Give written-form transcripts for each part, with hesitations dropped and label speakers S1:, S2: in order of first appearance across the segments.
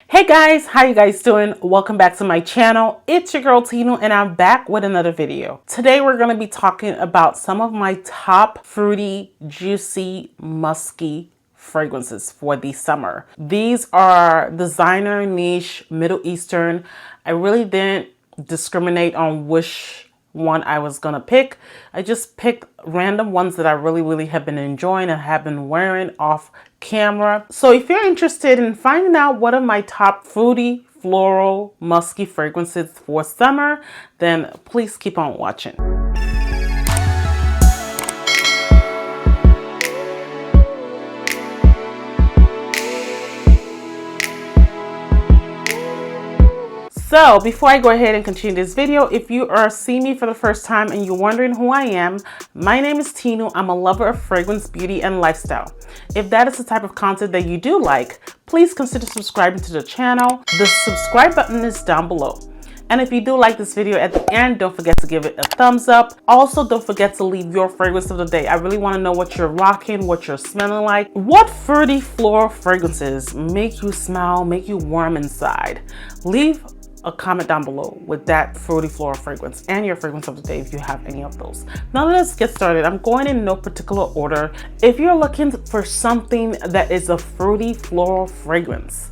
S1: Hey guys, how you guys doing? Welcome back to my channel. It's your girl Tino and I'm back with another video. Today we're going to be talking about some of my top fruity, juicy, musky fragrances for the summer. These are designer, niche, Middle Eastern. I really didn't discriminate on which one I was gonna pick. I just picked random ones that I really have been enjoying and have been wearing off camera. So if you're interested in finding out what are my top fruity, floral, musky fragrances for summer, then please keep on watching. So before I go ahead and continue this video, if you are seeing me for the first time and you're wondering who I am, my name is Tino. I'm a lover of fragrance, beauty, and lifestyle. If that is the type of content that you do like, please consider subscribing to the channel. The subscribe button is down below. And if you do like this video at the end, don't forget to give it a thumbs up. Also, don't forget to leave your fragrance of the day. I really want to know what you're rocking, what you're smelling like. What fruity floral fragrances make you smile, make you warm inside? Leave a comment down below with that fruity floral fragrance and your fragrance of the day if you have any of those. Now let's get started. I'm going in no particular order. If you're looking for something that is a fruity floral fragrance,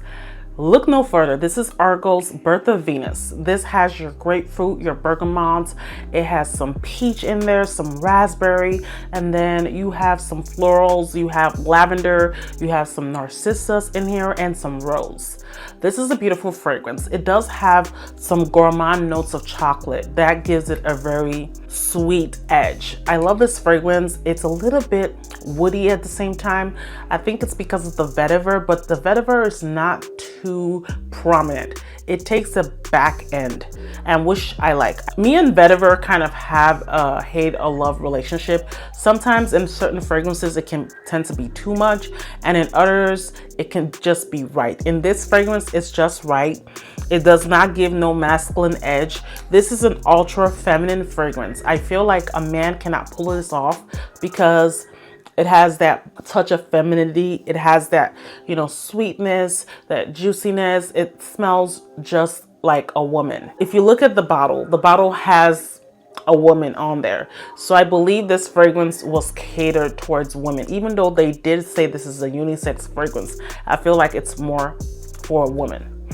S1: look no further. This is Argo's Birth of Venus. This has your grapefruit, your bergamot. It has some peach in there, some raspberry, and then you have some florals. You have lavender, you have some narcissus in here, and some rose. This is a beautiful fragrance. It does have some gourmand notes of chocolate. That gives it a very sweet edge. I love this fragrance. It's a little bit woody at the same time. I think it's because of the vetiver, but the vetiver is not too prominent. It takes a back end, and which I like. Me and vetiver kind of have a hate or love relationship. Sometimes in certain fragrances it can tend to be too much, and in others it can just be right. In this fragrance, it's just right. It does not give no masculine edge. This is an ultra feminine fragrance. I feel like a man cannot pull this off because it has that touch of femininity. It has that, sweetness, that juiciness. It smells just like a woman. If you look at the bottle has a woman on there. So I believe this fragrance was catered towards women. Even though they did say this is a unisex fragrance, I feel like it's more for a woman.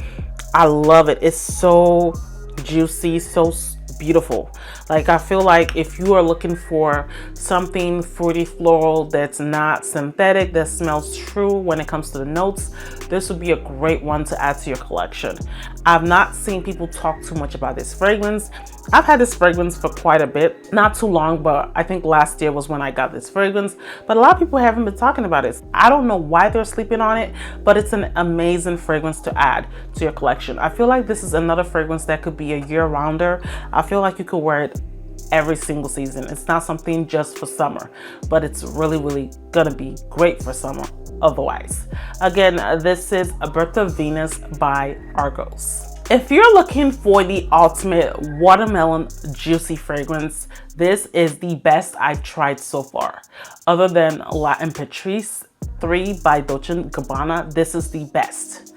S1: I love it. It's so juicy, so beautiful. Like, I feel like if you are looking for something fruity floral that's not synthetic, that smells true when it comes to the notes, this would be a great one to add to your collection. I've not seen people talk too much about this fragrance. I've had this fragrance for quite a bit, not too long, but I think last year was when I got this fragrance, but a lot of people haven't been talking about it. I don't know why they're sleeping on it, but it's an amazing fragrance to add to your collection. I feel like this is another fragrance that could be a year-rounder. I feel like you could wear it every single season. It's not something just for summer, but it's really gonna be great for summer otherwise. Again, this is A Birth of Venus by Argos. If you're looking for the ultimate watermelon juicy fragrance, this is the best I've tried so far. Other than La Imperatrice 3 by Dolce & Gabbana, this is the best.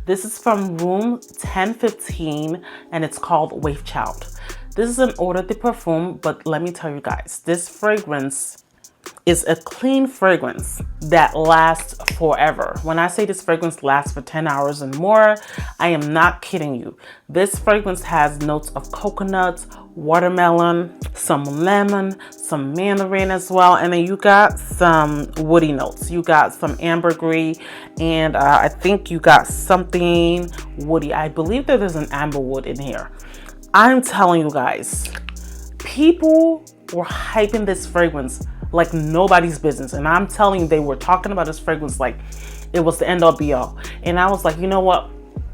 S1: This is from room 1015 and it's called Wave Child. This is an eau de perfume, but let me tell you guys, this fragrance is a clean fragrance that lasts forever. When I say this fragrance lasts for 10 hours and more, I am not kidding you. This fragrance has notes of coconut, watermelon, some lemon, some mandarin as well, and then you got some woody notes. You got some ambergris, and I think you got something woody. I believe that there's an amberwood in here. I'm telling you guys, people were hyping this fragrance like nobody's business. And I'm telling you, they were talking about this fragrance like it was the end all be all. And I was like, you know what?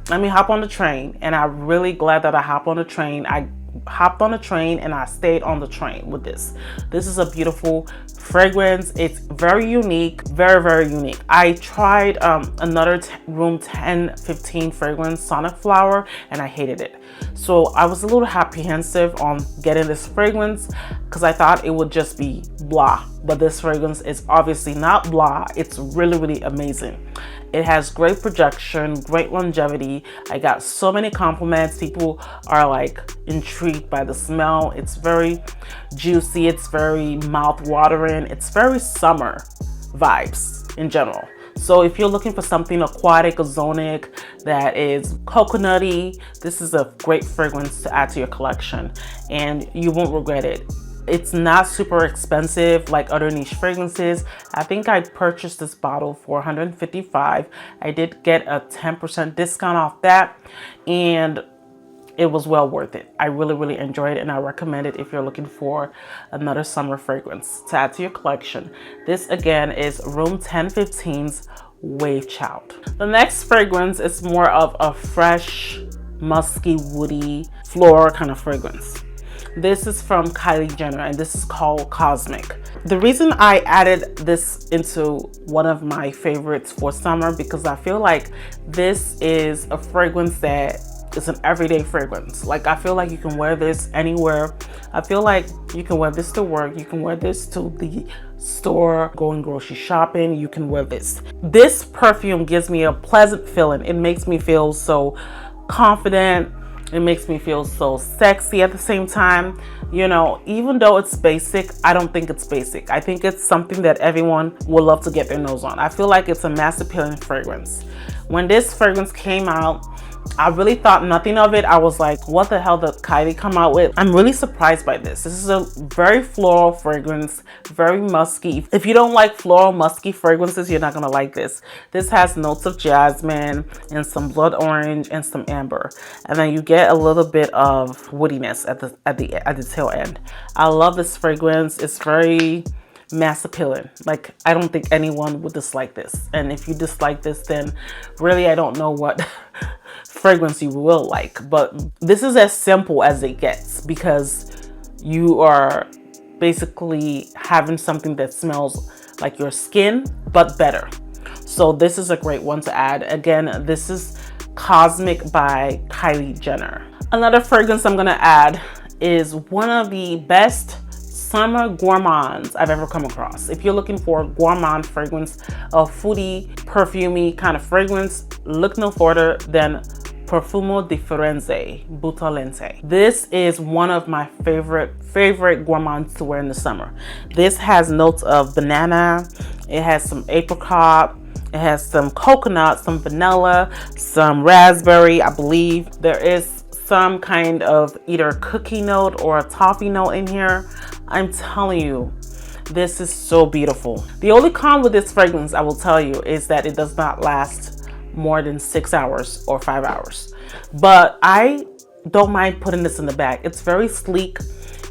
S1: Let me hop on the train. And I'm really glad that I hopped on the train. I hopped on the train and I stayed on the train with this. This is a beautiful fragrance. It's very unique, very unique. I tried another room 1015 fragrance, Sonic Flower, and I hated it. So I was a little apprehensive on getting this fragrance because I thought it would just be blah. But this fragrance is obviously not blah. It's really amazing. It has great projection, great longevity. I got so many compliments. People are like intrigued by the smell. It's very juicy. It's very mouth-watering. It's very summer vibes in general. So if you're looking for something aquatic, ozonic, that is coconutty, this is a great fragrance to add to your collection and you won't regret it. It's not super expensive like other niche fragrances. I think I purchased this bottle for $155. I did get a 10% discount off that and it was well worth it. I really enjoyed it and I recommend it if you're looking for another summer fragrance to add to your collection. This again is Room 1015's Wave Child. The next fragrance is more of a fresh, musky, woody, floral kind of fragrance. This is from Kylie Jenner and this is called Cosmic. The reason I added this into one of my favorites for summer because I feel like this is a fragrance that it's an everyday fragrance. Like I feel like you can wear this anywhere. I feel like you can wear this to work. You can wear this to the store, going grocery shopping. You can wear this. This perfume gives me a pleasant feeling. It makes me feel so confident. It makes me feel so sexy at the same time. You know, even though it's basic, I don't think it's basic. I think it's something that everyone will love to get their nose on. I feel like it's a mass appealing fragrance. When this fragrance came out, I really thought nothing of it. I was like, what the hell did Kylie come out with? I'm really surprised by this. This is a very floral fragrance, very musky. If you don't like floral musky fragrances, you're not gonna like this. This has notes of jasmine and some blood orange and some amber. And then you get a little bit of woodiness at the tail end. I love this fragrance. It's very mass appealing. Like I don't think anyone would dislike this. And if you dislike this, then really I don't know what fragrance you will like. But this is as simple as it gets because you are basically having something that smells like your skin but better. So this is a great one to add. Again, this is Cosmic by Kylie Jenner. Another fragrance I'm gonna add is one of the best summer gourmands I've ever come across. If you're looking for a gourmand fragrance, a foodie, perfumey kind of fragrance, look no further than Perfume Differente Butalente. This is one of my favorite gourmands to wear in the summer. This has notes of banana, it has some apricot, it has some coconut, some vanilla, some raspberry, I believe. There is some kind of either cookie note or a toffee note in here. I'm telling you, this is so beautiful. The only con with this fragrance, I will tell you, is that it does not last more than 6 hours or 5 hours. But I don't mind putting this in the bag. It's very sleek.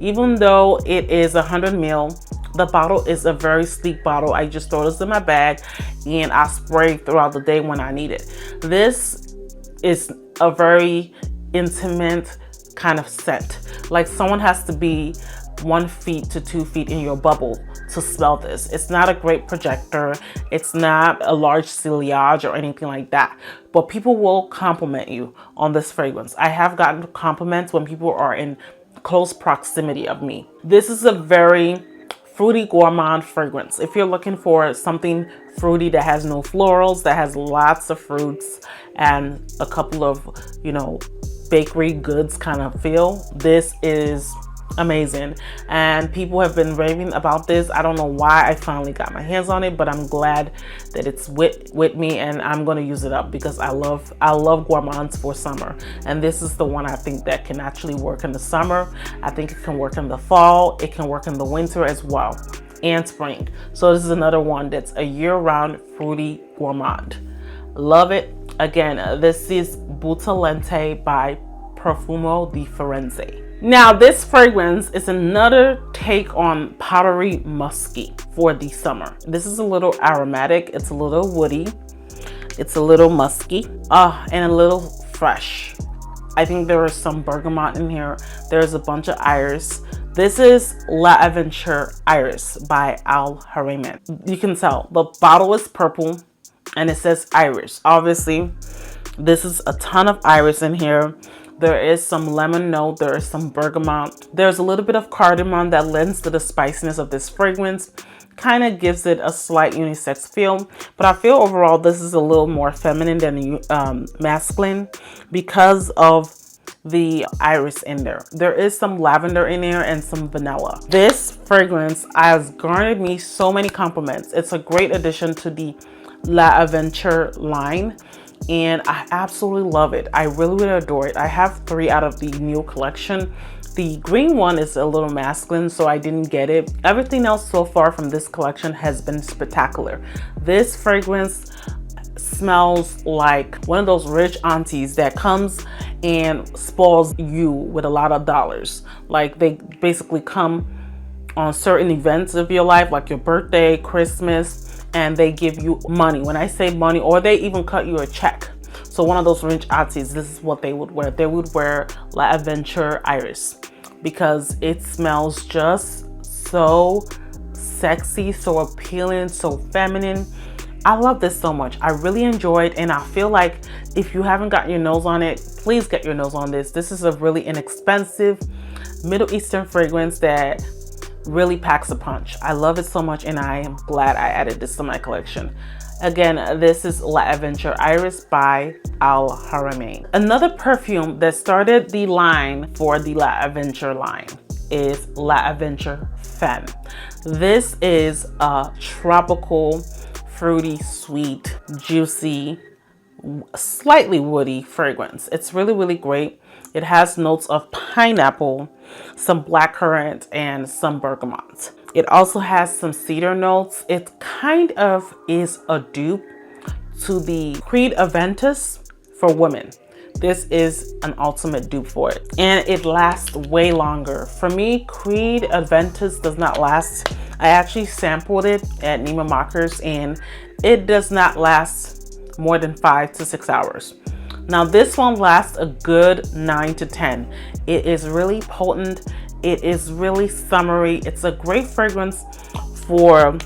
S1: Even though it is 100 ml, the bottle is a very sleek bottle. I just throw this in my bag and I spray throughout the day when I need it. This is a very intimate kind of scent. Like someone has to be 1 feet to 2 feet in your bubble to smell this. It's not a great projector. It's not a large ciliage or anything like that. But people will compliment you on this fragrance. I have gotten compliments when people are in close proximity of me. This is a very fruity gourmand fragrance. If you're looking for something fruity that has no florals, that has lots of fruits and a couple of, you know, bakery goods kind of feel, this is amazing. And people have been raving about this. I don't know why I finally got my hands on it, but I'm glad that it's with me and I'm going to use it up because I love gourmands for summer. And this is the one I think that can actually work in the summer. I think it can work in the fall. It can work in the winter as well and spring. So this is another one that's a year-round fruity gourmand. Love it. Again, this is Butalente by Perfume Differente. Now this fragrance is another take on powdery musky for the summer. This is a little aromatic, it's a little woody, it's a little musky, and a little fresh. I think there is some bergamot in here. There's a bunch of iris. This is La Aventure Iris by alluring. You can tell the bottle is purple and it says iris. Obviously, this is a ton of iris in here. There is some lemon note, there is some bergamot. There's a little bit of cardamom that lends to the spiciness of this fragrance. kind of gives it a slight unisex feel, but I feel overall this is a little more feminine than masculine because of the iris in there. There is some lavender in there and some vanilla. This fragrance has garnered me so many compliments. It's a great addition to the La Aventure line, and I absolutely love it. I really, really adore it. I have 3 out of the new collection. The green one is a little masculine, so I didn't get it. Everything else so far from this collection has been spectacular. This fragrance smells like one of those rich aunties that comes and spoils you with a lot of dollars. Like, they basically come on certain events of your life, like your birthday, Christmas, and they give you money. When I say money, or they even cut you a check. So one of those rich aunties, this is what they would wear. They would wear La Aventure Iris because it smells just so sexy, so appealing, so feminine. I love this so much. I really enjoy it, and I feel like if you haven't got your nose on it, please get your nose on this. This is a really inexpensive Middle Eastern fragrance that really packs a punch. I love it so much, and I am glad I added this to my collection. Again, this is La Aventure Iris by Al Haramain. Another perfume that started the line for the La Aventure line is La Aventure Femme. This is a tropical, fruity, sweet, juicy, slightly woody fragrance. It's really, really great. It has notes of pineapple, some blackcurrant, and some bergamot. It also has some cedar notes. It kind of is a dupe to the Creed Aventus for women. This is an ultimate dupe for it, and it lasts way longer. For me, Creed Aventus does not last. I actually sampled it at Neiman Marcus, and it does not last more than 5 to 6 hours. Now this one lasts a good 9 to 10. It is really potent. It is really summery. It's a great fragrance for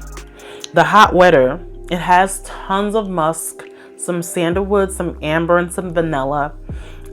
S1: the hot weather. It has tons of musk, some sandalwood, some amber, and some vanilla.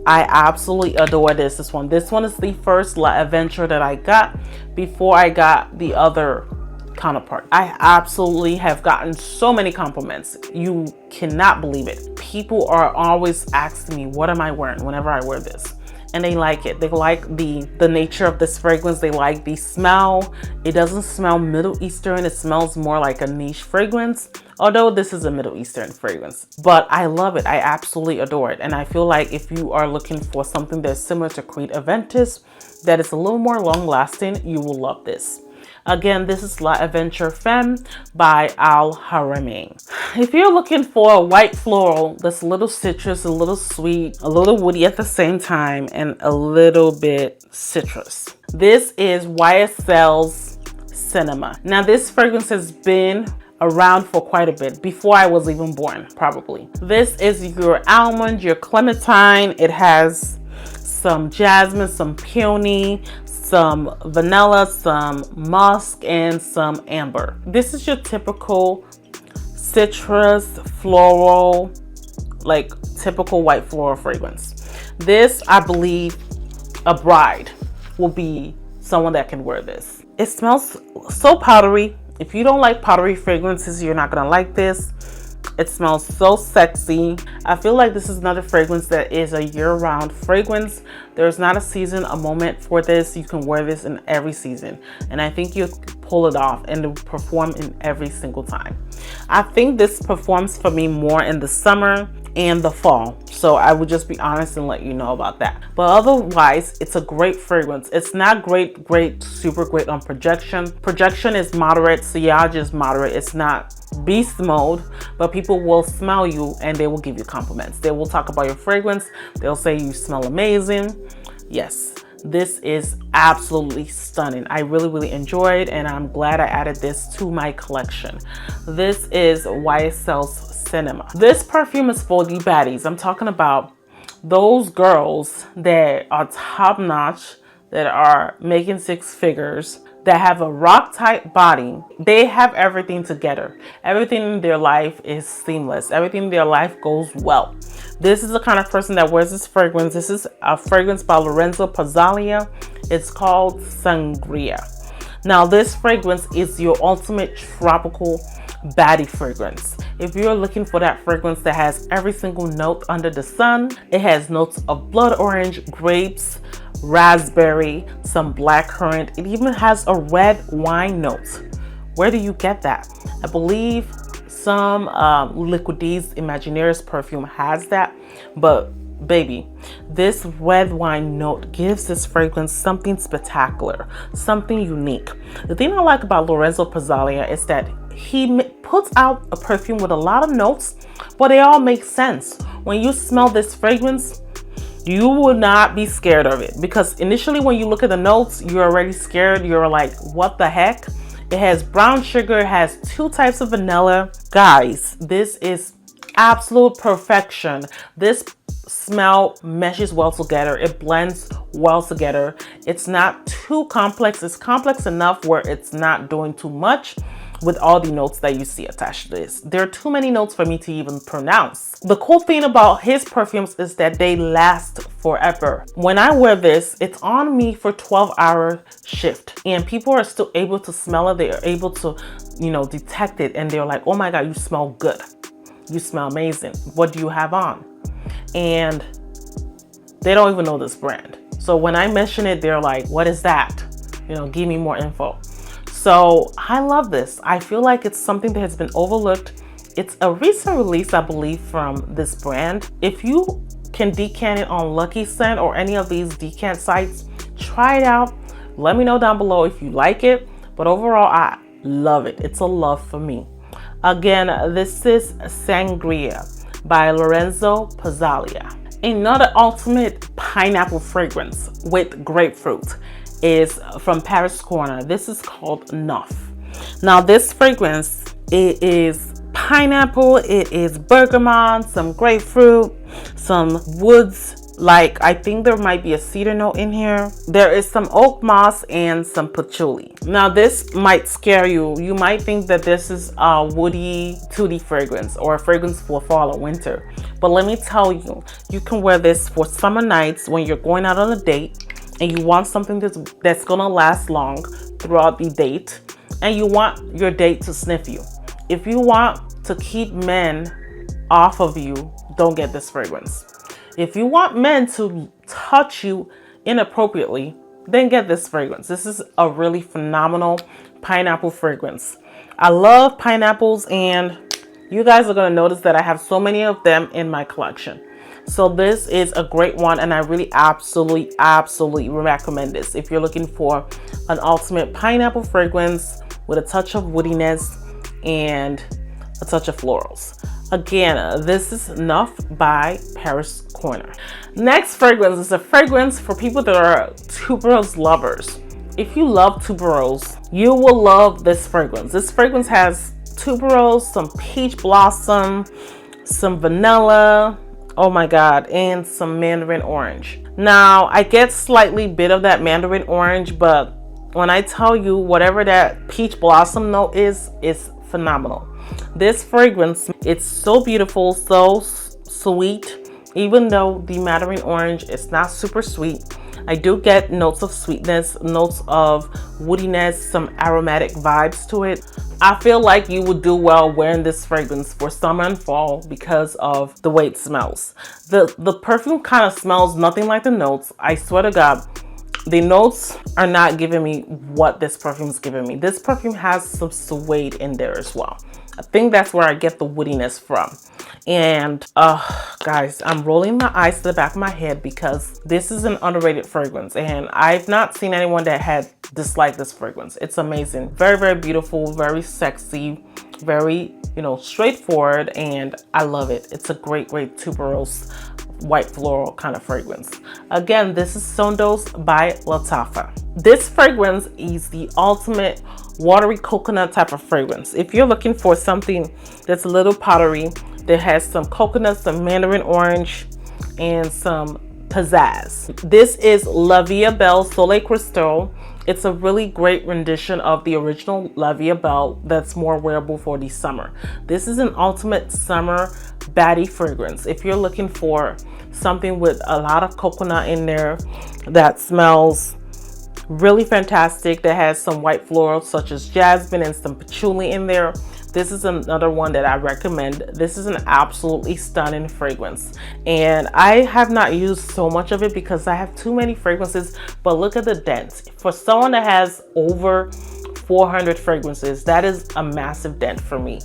S1: I absolutely adore this one. This one is the first La Aventure that I got before I got the other counterpart. I absolutely have gotten so many compliments. You cannot believe it. People are always asking me, what am I wearing whenever I wear this? And they like it. They like the nature of this fragrance. They like the smell. It doesn't smell Middle Eastern. It smells more like a niche fragrance, although this is a Middle Eastern fragrance. But I love it. I absolutely adore it. And I feel like if you are looking for something that's similar to Creed Aventus, that is a little more long lasting, you will love this. Again, this is La Aventure Femme by Al Haramain. If you're looking for a white floral that's a little citrus, a little sweet, a little woody at the same time, and a little bit citrus, this is YSL's Cinema. Now, this fragrance has been around for quite a bit, before I was even born, probably. This is your almond, your clementine. It has some jasmine, some peony, some vanilla, some musk, and some amber. This is your typical citrus, floral, like typical white floral fragrance. This, I believe, a bride will be someone that can wear this. It smells so powdery. If you don't like powdery fragrances, you're not gonna like this. It smells so sexy. I feel like this is another fragrance that is a year-round fragrance. There's not a season, a moment for this. You can wear this in every season. And I think you pull it off and it'll perform in every single time. I think this performs for me more in the summer and the fall. So I would just be honest and let you know about that. But otherwise, it's a great fragrance. It's not great, super great on projection. Projection is moderate, sillage is moderate. It's not beast mode, but people will smell you and they will give you compliments. They will talk about your fragrance. They'll say you smell amazing. Yes, this is absolutely stunning. I really enjoyed, and I'm glad I added this to my collection. This is YSL's Cinema. This perfume is for the baddies. I'm talking about those girls that are top notch, that are making 6 figures, that have a rock tight body. They have everything together. Everything in their life is seamless. Everything in their life goes well. This is the kind of person that wears this fragrance. This is a fragrance by Lorenzo Pazzalia. It's called Sangria. Now this fragrance is your ultimate tropical baddie fragrance. If you're looking for that fragrance that has every single note under the sun, it has notes of blood orange, grapes, raspberry, some blackcurrant. It even has a red wine note. Where do you get that? I believe some Liquidez Imaginaires perfume has that, but baby, this red wine note gives this fragrance something spectacular, something unique. The thing I like about Lorenzo Pizzalia is that he puts out a perfume with a lot of notes, but they all make sense. When you smell this fragrance, you will not be scared of it, because initially when you look at the notes, you're already scared. You're like, what the heck? It has brown sugar, it has 2 types of vanilla. Guys, this is absolute perfection. This smell meshes well together. It blends well together. It's not too complex. It's complex enough where it's not doing too much with all the notes that you see attached to this. There are too many notes for me to even pronounce. The cool thing about his perfumes is that they last forever. When I wear this, it's on me for 12-hour shift, and people are still able to smell it. They are able to, detect it, and they're like, oh my God, you smell good. You smell amazing. What do you have on? And they don't even know this brand. So when I mention it, they're like, what is that? Give me more info. So I love this. I feel like it's something that has been overlooked. It's a recent release, I believe, from this brand. If you can decant it on Lucky Scent or any of these decant sites, try it out. Let me know down below if you like it. But overall, I love it. It's a love for me. Again, this is Sangria by Lorenzo Pizzalia. Another ultimate pineapple fragrance with grapefruit is from Paris Corner. This is called Neuf. Now this fragrance, it is pineapple, it is bergamot, some grapefruit, some woods, like I think there might be a cedar note in here. There is some oak moss and some patchouli. Now this might scare you. You might think that this is a woody, tooty fragrance or a fragrance for fall or winter. But let me tell you, you can wear this for summer nights when you're going out on a date and you want something that's gonna last long throughout the date, and you want your date to sniff you. If you want to keep men off of you, don't get this fragrance. If you want men to touch you inappropriately, then get this fragrance. This is a really phenomenal pineapple fragrance. I love pineapples, and you guys are gonna notice that I have so many of them in my collection. So this is a great one, and I really absolutely recommend this if you're looking for an ultimate pineapple fragrance with a touch of woodiness and a touch of florals. Again, this is Neuf by Paris Corner. Next fragrance is a fragrance for people that are tuberose lovers. If you love tuberose, you will love this fragrance. This fragrance has tuberose, some peach blossom, some vanilla, oh my God, and some mandarin orange. Now, I get slightly bit of that mandarin orange, but when I tell you whatever that peach blossom note is phenomenal. This fragrance, it's so beautiful, so sweet. Even though the mandarin orange is not super sweet, I do get notes of sweetness, notes of woodiness, some aromatic vibes to it. I feel like you would do well wearing this fragrance for summer and fall because of the way it smells. The perfume kind of smells nothing like the notes. I swear to God, the notes are not giving me what this perfume is giving me. This perfume has some suede in there as well. I think that's where I get the woodiness from. And guys, I'm rolling my eyes to the back of my head because this is an underrated fragrance, and I've not seen anyone that had disliked this fragrance. It's amazing. Very beautiful, very sexy, very, straightforward, and I love it. It's a great tuberose white floral kind of fragrance. Again, this is Sondos by Lattafa. This fragrance is the ultimate watery coconut type of fragrance. If you're looking for something that's a little powdery, that has some coconut, some mandarin orange, and some pizzazz. This is La Vie Belle Soleil Crystal. It's a really great rendition of the original La Vie Belle that's more wearable for the summer. This is an ultimate summer baddie fragrance. If you're looking for something with a lot of coconut in there that smells Really fantastic. That has some white florals such as jasmine and some patchouli in there. This is another one that I recommend. This is an absolutely stunning fragrance, and I have not used so much of it because I have too many fragrances. But look at the dent. For someone that has over 400 fragrances, that is a massive dent for me.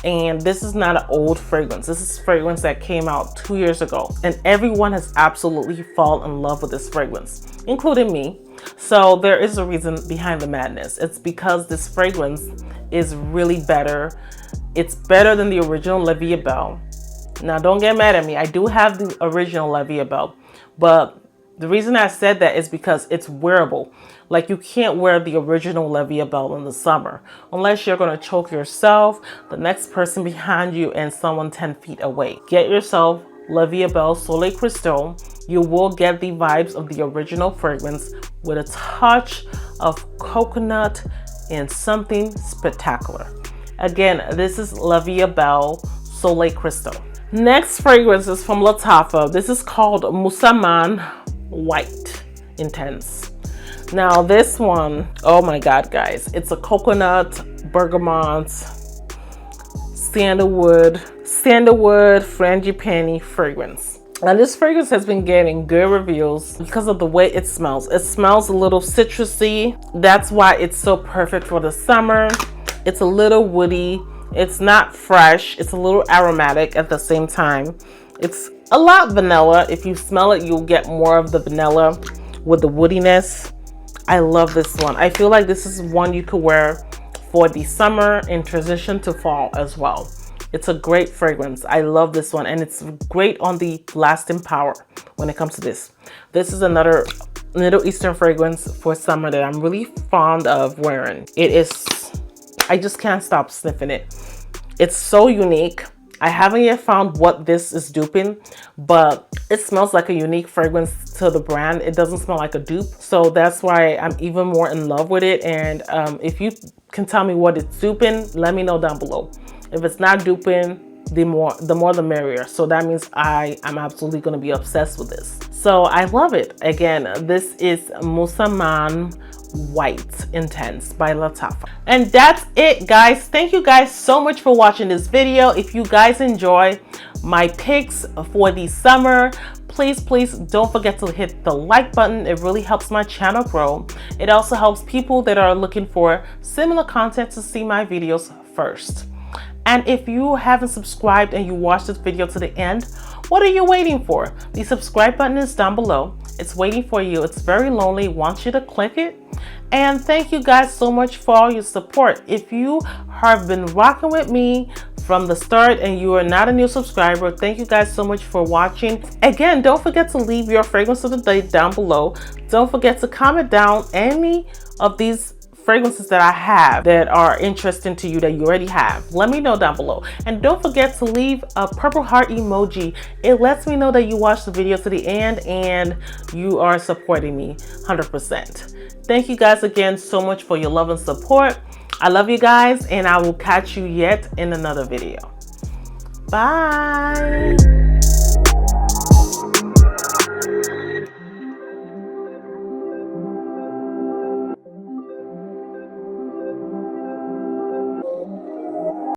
S1: And this is not an old fragrance. This is fragrance that came out 2 years ago, and everyone has absolutely fallen in love with this fragrance, including me. So there is a reason behind the madness. It's because this fragrance is really better. It's better than the original La Vie Belle. Now don't get mad at me. I do have the original La Vie Belle, but the reason I said that is because it's wearable. Like, you can't wear the original La Vie Belle in the summer unless you're going to choke yourself, the next person behind you, and someone 10 feet away. Get yourself La Vie Belle Soleil Crystal. You will get the vibes of the original fragrance with a touch of coconut and something spectacular. Again, this is La Vie Belle Soleil Crystal. Next fragrance is from Lattafa. This is called Musaman White Intense. Now this one, oh my God, guys, it's a coconut, bergamot, sandalwood, frangipani fragrance. Now this fragrance has been getting good reviews because of the way it smells. It smells a little citrusy. That's why it's so perfect for the summer. It's a little woody. It's not fresh. It's a little aromatic at the same time. It's a lot vanilla. If you smell it, you'll get more of the vanilla with the woodiness. I love this one. I feel like this is one you could wear for the summer and transition to fall as well. It's a great fragrance. I love this one, and it's great on the lasting power when it comes to this. This is another Middle Eastern fragrance for summer that I'm really fond of wearing. It is, I just can't stop sniffing it. It's so unique. I haven't yet found what this is duping, but it smells like a unique fragrance to the brand. It doesn't smell like a dupe, so that's why I'm even more in love with it. And if you can tell me what it's duping, let me know down below. If it's not duping, the more the merrier. So that means I'm absolutely going to be obsessed with this. So I love it. Again, this is Musaman White Intense by Lattafa. And that's it, guys. Thank you guys so much for watching this video. If you guys enjoy my picks for the summer, please don't forget to hit the like button. It really helps my channel grow. It also helps people that are looking for similar content to see my videos first. And if you haven't subscribed and you watched this video to the end, what are you waiting for? The subscribe button is down below. It's waiting for you. It's very lonely. Want you to click it. And thank you guys so much for all your support. If you have been rocking with me from the start and you are not a new subscriber, thank you guys so much for watching. Again, don't forget to leave your fragrance of the day down below. Don't forget to comment down any of these fragrances that I have that are interesting to you that you already have. Let me know down below. And don't forget to leave a purple heart emoji. It lets me know that you watched the video to the end and you are supporting me 100%. Thank you guys again so much for your love and support. I love you guys, and I will catch you yet in another video. Bye.